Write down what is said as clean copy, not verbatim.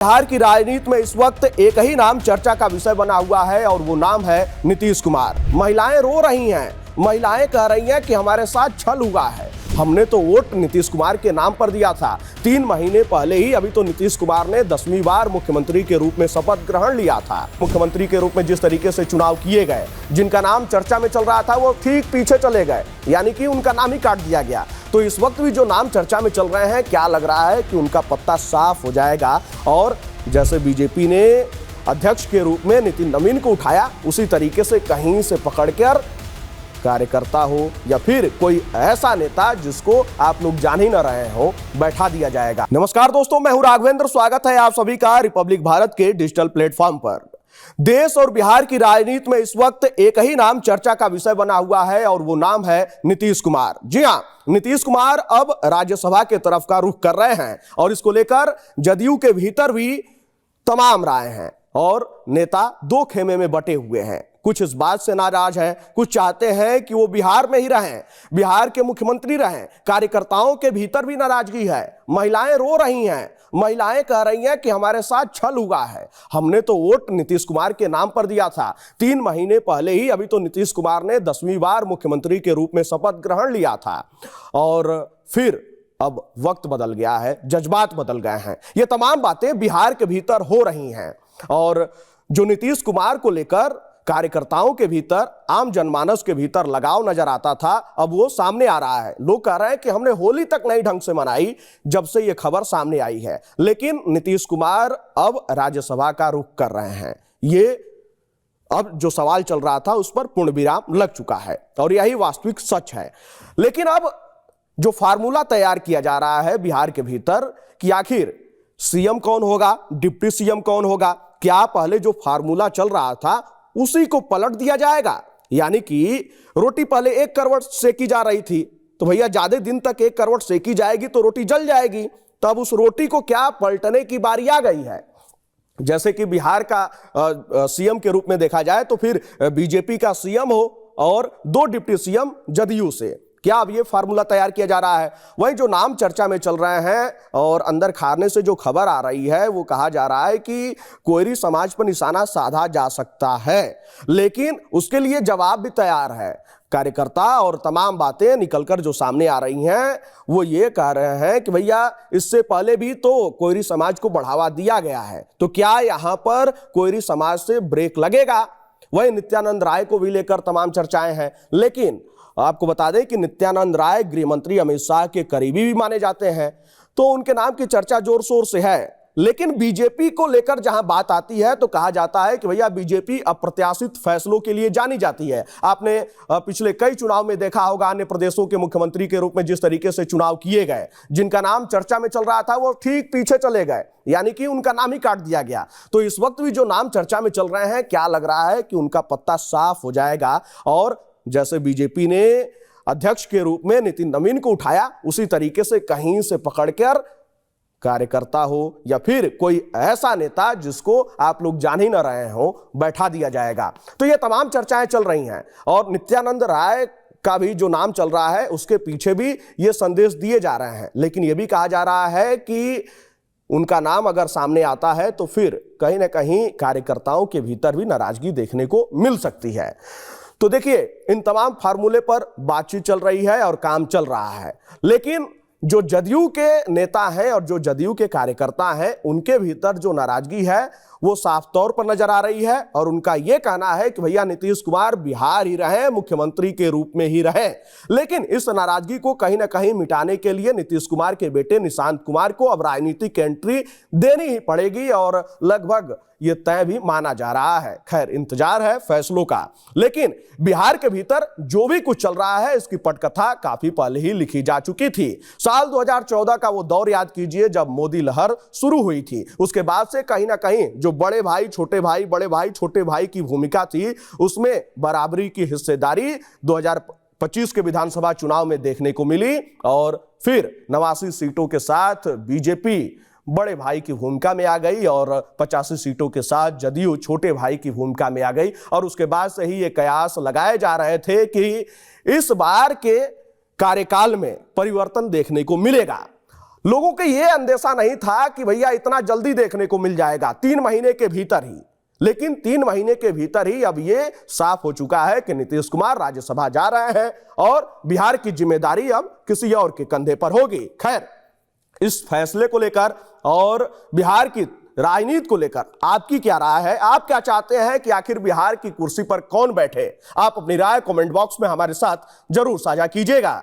बिहार की राजनीति में इस वक्त एक ही नाम चर्चा का विषय बना हुआ है और वो नाम है नीतीश कुमार। महिलाएं रो रही हैं, महिलाएं कह रही हैं कि हमारे साथ छल हुआ है। हमने तो वोट नीतीश कुमार के नाम पर दिया था। 3 महीने पहले ही अभी तो नीतीश कुमार ने 10वीं बार मुख्यमंत्री के रूप में शपथ ग्रहण लिया था। मुख्यमंत्री के रूप में जिस तरीके से चुनाव किए गए, जिनका नाम चर्चा में चल रहा था वो ठीक पीछे चले गए, यानी कि उनका नाम ही काट दिया गया। तो इस वक्त भी जो नाम चर्चा में चल रहे हैं, क्या लग रहा है कि उनका पत्ता साफ हो जाएगा और जैसे बीजेपी ने अध्यक्ष के रूप में नितिन नवीन को उठाया, उसी तरीके से कहीं से पकड़कर कार्यकर्ता हो या फिर कोई ऐसा नेता जिसको आप लोग जान ही न रहे हो, बैठा दिया जाएगा। नमस्कार दोस्तों, मैं हूं राघवेंद्र। स्वागत है आप सभी का रिपब्लिक भारत के डिजिटल प्लेटफॉर्म पर। देश और बिहार की राजनीति में इस वक्त एक ही नाम चर्चा का विषय बना हुआ है और वो नाम है नीतीश कुमार। जी हां, नीतीश कुमार अब राज्यसभा के तरफ का रुख कर रहे हैं और इसको लेकर जदयू के भीतर भी तमाम राय हैं और नेता दो खेमे में बटे हुए हैं। कुछ इस बात से नाराज हैं, कुछ चाहते हैं कि वो बिहार में ही रहें, बिहार के मुख्यमंत्री रहें। कार्यकर्ताओं के भीतर भी नाराजगी है। महिलाएं रो रही हैं, महिलाएं कह रही हैं कि हमारे साथ छल हुआ है। हमने तो वोट नीतीश कुमार के नाम पर दिया था। 3 महीने पहले ही अभी तो नीतीश कुमार ने 10वीं बार मुख्यमंत्री के रूप में शपथ ग्रहण लिया था और फिर अब वक्त बदल गया है, जज्बात बदल गए हैं। ये तमाम बातें बिहार के भीतर हो रही हैं और जो नीतीश कुमार को लेकर कार्यकर्ताओं के भीतर, आम जनमानस के भीतर लगाव नजर आता था, अब वो सामने आ रहा है। लोग कह रहे हैं कि हमने होली तक नई ढंग से मनाई जब से ये खबर सामने आई है। लेकिन नीतीश कुमार अब राज्यसभा का रुख कर रहे हैं। ये अब जो सवाल चल रहा था उस पर पूर्ण विराम लग चुका है और यही वास्तविक सच है। लेकिन अब जो फार्मूला तैयार किया जा रहा है बिहार के भीतर कि आखिर सीएम कौन होगा, डिप्टी सीएम कौन होगा, क्या पहले जो फार्मूला चल रहा था उसी को पलट दिया जाएगा? यानी कि रोटी पहले 1 करवट सेकी जा रही थी, तो भैया ज्यादा दिन तक 1 करवट सेकी जाएगी तो रोटी जल जाएगी। तो अब उस रोटी को क्या पलटने की बारी आ गई है। जैसे कि बिहार का सीएम के रूप में देखा जाए तो फिर बीजेपी का सीएम हो और 2 डिप्टी सीएम जदयू से। क्या अब ये फार्मूला तैयार किया जा रहा है? वही जो नाम चर्चा में चल रहे हैं और अंदर खाने से जो खबर आ रही है वो कहा जा रहा है कि कोयरी समाज पर निशाना साधा जा सकता है, लेकिन उसके लिए जवाब भी तैयार है। कार्यकर्ता और तमाम बातें निकलकर जो सामने आ रही हैं वो ये कह रहे हैं कि भैया इससे पहले भी तो कोयरी समाज को बढ़ावा दिया गया है, तो क्या यहां पर कोयरी समाज से ब्रेक लगेगा? वही नित्यानंद राय को भी लेकर तमाम चर्चाएं हैं। लेकिन आपको बता दें कि नित्यानंद राय गृह मंत्री अमित शाह के करीबी भी माने जाते हैं, तो उनके नाम की चर्चा जोर शोर से है। लेकिन बीजेपी को लेकर जहां बात आती है तो कहा जाता है कि भैया बीजेपी अप्रत्याशित फैसलों के लिए जानी जाती है। आपने पिछले कई चुनाव में देखा होगा, अन्य प्रदेशों के मुख्यमंत्री के रूप में जिस तरीके से चुनाव किए गए, जिनका नाम चर्चा में चल रहा था वो ठीक पीछे चले गए, यानी कि उनका नाम ही काट दिया गया। तो इस वक्त भी जो नाम चर्चा में चल रहे हैं, क्या लग रहा है कि उनका पत्ता साफ हो जाएगा और जैसे बीजेपी ने अध्यक्ष के रूप में नितिन नवीन को उठाया, उसी तरीके से कहीं से पकड़कर कार्यकर्ता हो या फिर कोई ऐसा नेता जिसको आप लोग जान ही न रहे हो, बैठा दिया जाएगा। तो ये तमाम चर्चाएं चल रही हैं और नित्यानंद राय का भी जो नाम चल रहा है उसके पीछे भी ये संदेश दिए जा रहे हैं। लेकिन यह भी कहा जा रहा है कि उनका नाम अगर सामने आता है तो फिर कहीं ना कहीं कार्यकर्ताओं के भीतर भी नाराजगी देखने को मिल सकती है। तो देखिए, इन तमाम फार्मूले पर बातचीत चल रही है और काम चल रहा है। लेकिन जो जदयू के नेता हैं और जो जदयू के कार्यकर्ता हैं, उनके भीतर जो नाराजगी है वो साफ तौर पर नजर आ रही है और उनका यह कहना है कि भैया नीतीश कुमार बिहार ही रहे, मुख्यमंत्री के रूप में ही रहे। लेकिन इस नाराजगी को कहीं ना कहीं मिटाने के लिए नीतीश कुमार के बेटे निशांत कुमार को अब राजनीतिक एंट्री देनी ही पड़ेगी और लगभग ये तय भी माना जा रहा है। खैर, इंतजार है फैसलों का। लेकिन बिहार के भीतर जो भी कुछ चल रहा है इसकी पटकथा काफी पहले ही लिखी जा चुकी थी। साल 2014 का वो दौर याद कीजिए जब मोदी लहर शुरू हुई थी। उसके बाद से कहीं ना कहीं जो बड़े भाई छोटे भाई, बड़े भाई छोटे भाई की भूमिका थी, उसमें बराबरी की हिस्सेदारी 2025 के विधानसभा चुनाव में देखने को मिली और फिर 89 सीटों के साथ बीजेपी बड़े भाई की भूमिका में आ गई और 85 सीटों के साथ जदयू छोटे भाई की भूमिका में आ गई। और उसके बाद से ही ये कयास लगाए जा रहे थे कि इस बार के कार्यकाल में परिवर्तन देखने को मिलेगा। लोगों को यह अंदेशा नहीं था कि भैया इतना जल्दी देखने को मिल जाएगा, 3 महीने के भीतर ही। लेकिन 3 महीने के भीतर ही अब यह साफ हो चुका है कि नीतीश कुमार राज्यसभा जा रहे हैं और बिहार की जिम्मेदारी अब किसी और के कंधे पर होगी। खैर, इस फैसले को लेकर और बिहार की राजनीति को लेकर आपकी क्या राय है? आप क्या चाहते हैं कि आखिर बिहार की कुर्सी पर कौन बैठे? आप अपनी राय कमेंट बॉक्स में हमारे साथ जरूर साझा कीजिएगा।